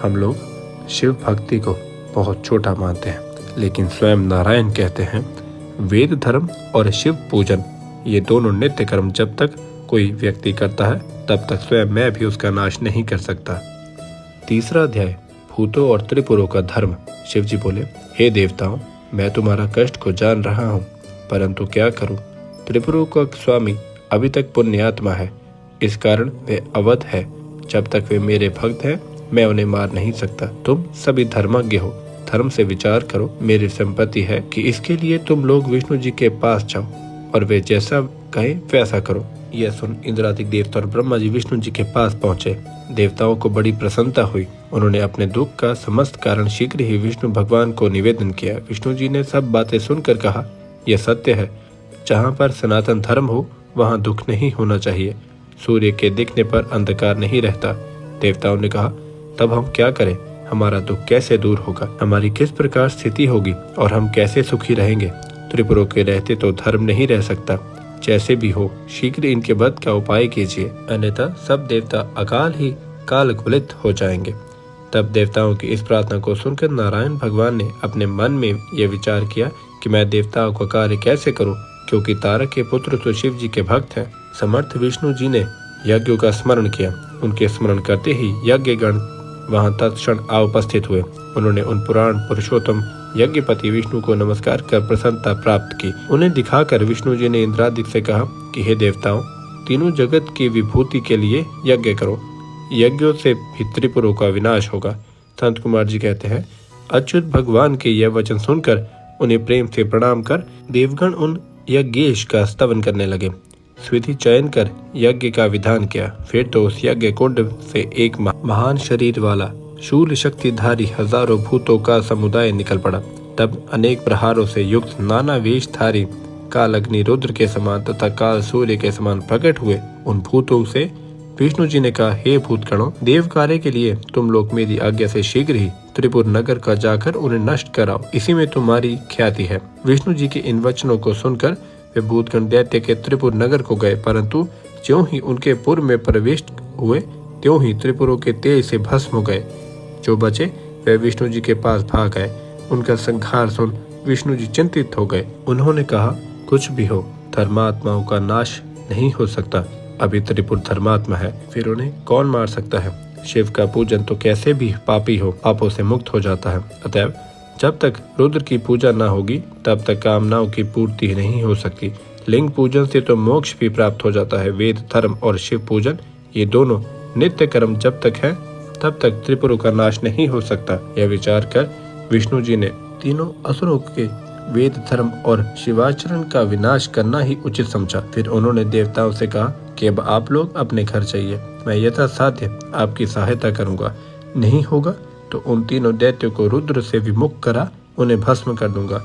हम लोग शिव भक्ति को बहुत छोटा मानते हैं, लेकिन स्वयं नारायण कहते हैं वेद धर्म और शिव पूजन ये दोनों नित्य कर्म जब तक कोई व्यक्ति करता है तब तक स्वयं मैं भी उसका नाश नहीं कर सकता। तीसरा अध्याय भूतों और त्रिपुरों का धर्म। शिव जी बोले, हे देवताओं, मैं तुम्हारा कष्ट को जान रहा हूँ, परंतु क्या करूँ? त्रिपुरों का स्वामी अभी तक पुण्य आत्मा है, इस कारण वे अवध है। जब तक वे मेरे भक्त हैं मैं उन्हें मार नहीं सकता। तुम सभी धर्मज्ञ हो, धर्म से विचार करो। मेरी संपत्ति है कि इसके लिए तुम लोग विष्णु जी के पास जाओ और वे जैसा कहे वैसा करो। यह सुन इंद्रादिक देवता और ब्रह्मा जी विष्णु जी के पास पहुँचे। देवताओं को बड़ी प्रसन्नता हुई। उन्होंने अपने दुख का समस्त कारण शीघ्र ही विष्णु भगवान को निवेदन किया। विष्णु जी ने सब बातें सुनकर कहा, यह सत्य है, जहाँ पर सनातन धर्म हो वहाँ दुख नहीं होना चाहिए। सूर्य के दिखने पर अंधकार नहीं रहता। देवताओं ने कहा, तब हम क्या करें? हमारा दुख कैसे दूर होगा? हमारी किस प्रकार स्थिति होगी और हम कैसे सुखी रहेंगे? त्रिपुरों के रहते तो धर्म नहीं रह सकता। जैसे भी हो शीघ्र इनके वध का उपाय कीजिए, अन्यथा सब देवता अकाल ही कालकुलित हो जाएंगे। तब देवताओं की इस प्रार्थना को सुनकर नारायण भगवान ने अपने मन में यह विचार किया कि मैं देवताओं का कार्य कैसे करूं, क्योंकि तारक के पुत्र तो शिव जी के भक्त हैं। समर्थ विष्णु जी ने यज्ञों का स्मरण किया। उनके स्मरण करते ही यज्ञ गण वहां तत्क्षण आ उपस्थित हुए। उन्होंने उन पुराण पुरुषोत्तम यज्ञपति विष्णु को नमस्कार कर प्रसन्नता प्राप्त की। उन्हें दिखाकर विष्णु जी ने इंद्रादिक से कहा कि हे देवताओं, तीनों जगत की विभूति के लिए यज्ञ करो। यज्ञों से भी त्रिपुरों का विनाश होगा। संत कुमार जी कहते हैं, अच्युत भगवान के यह वचन सुनकर उन्हें प्रेम से प्रणाम कर देवगण उन यज्ञेश का स्तवन करने लगे। विधि चयन कर यज्ञ का विधान किया। फिर तो उस यज्ञ कुंड से एक महान शरीर वाला शूल शक्तिधारी हजारों भूतों का समुदाय निकल पड़ा। तब अनेक प्रहारों से युक्त नाना वेशधारी काल अग्नि रुद्र के समान तथा काल सूर्य के समान प्रकट हुए। उन भूतों से विष्णु जी ने कहा, हे भूतगणों, देव कार्य के लिए तुम लोग मेरी आज्ञा से शीघ्र ही त्रिपुर नगर का जाकर उन्हें नष्ट कराओ, इसी में तुम्हारी ख्याति है। विष्णु जी के इन वचनों को सुनकर वे भूतगण दैत्य के त्रिपुर नगर को गए, परंतु ज्यों ही उनके पुर में प्रवेश हुए त्यों ही त्रिपुरों के तेज से भस्म हो गए। जो बचे वे विष्णु जी के पास भाग गए। उनका संहार सुन विष्णु जी चिंतित हो गए। उन्होंने कहा, कुछ भी हो, धर्मात्माओं का नाश नहीं हो सकता। अभी त्रिपुर धर्मात्मा है, फिर उन्हें कौन मार सकता है? शिव का पूजन तो कैसे भी पापी हो पापों से मुक्त हो जाता है। अतएव जब तक रुद्र की पूजा न होगी तब तक कामनाओं की पूर्ति नहीं हो सकती। लिंग पूजन से तो मोक्ष भी प्राप्त हो जाता है। वेद धर्म और शिव पूजन ये दोनों नित्य कर्म जब तक है तब तक त्रिपुरों का नाश नहीं हो सकता। यह विचार कर विष्णु जी ने तीनों असुरों के वेद धर्म और शिवाचरण का विनाश करना ही उचित समझा। फिर उन्होंने देवताओं से कहा कि अब आप लोग अपने घर जाइए, मैं यथासाध्य आपकी सहायता करूंगा। नहीं होगा तो उन तीनों दैत्यों को रुद्र से विमुख करा उन्हें भस्म कर दूंगा।